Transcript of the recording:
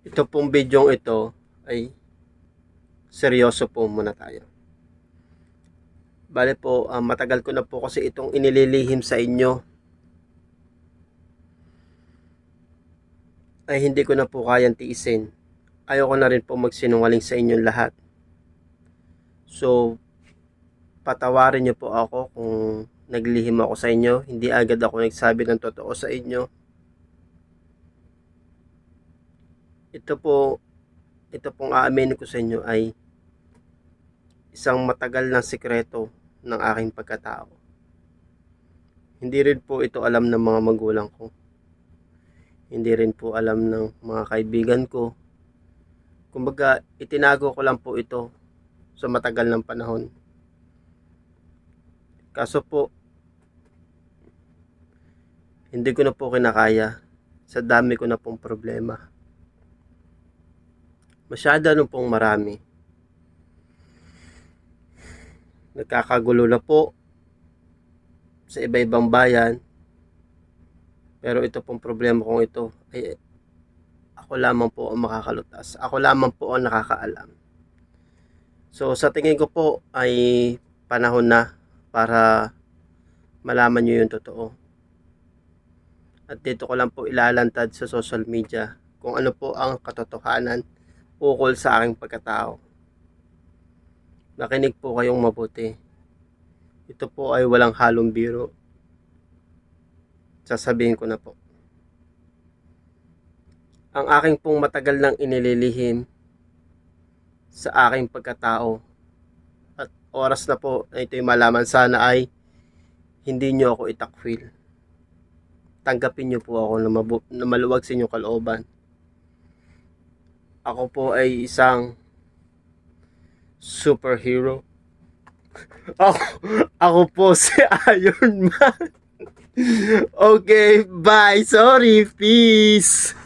Ito pong bidyong ito ay seryoso po muna tayo. Bale po, matagal ko na po kasi itong inililihim sa inyo. Ay hindi ko na po kayang tiisin. Ayoko na rin po magsinungaling sa inyong lahat. So, patawarin niyo po ako kung naglihim ako sa inyo. Hindi agad ako nagsabi ng totoo sa inyo. Ito pong aaminin ko sa inyo ay isang matagal na sikreto ng aking pagkatao. Hindi rin po ito alam ng mga magulang ko. Hindi rin po alam ng mga kaibigan ko. Kumbaga, itinago ko lang po ito sa matagal ng panahon. Kaso po, hindi ko na po kinakaya sa dami ko na pong problema. Masyado na pong marami. Nagkakagulo na po sa iba-ibang bayan. Pero ito pong problema kong ito ay ako lamang po ang makakalutas. Ako lamang po ang nakakaalam. So sa tingin ko po ay panahon na para malaman nyo yung totoo. At dito ko lang po ilalantad sa social media kung ano po ang katotohanan ukol sa aking pagkatao. Nakinig po kayong mabuti. Ito po ay walang halong biro. Sasabihin ko na po. Ang aking pong matagal nang inililihim sa aking pagkatao at oras na po na ito'y malaman sana ay hindi nyo ako itakwil. Tanggapin nyo po ako na maluwag sa inyong kalooban. Ako po ay isang superhero. Ako, ako po si Iron Man. Okay, bye. Sorry, peace.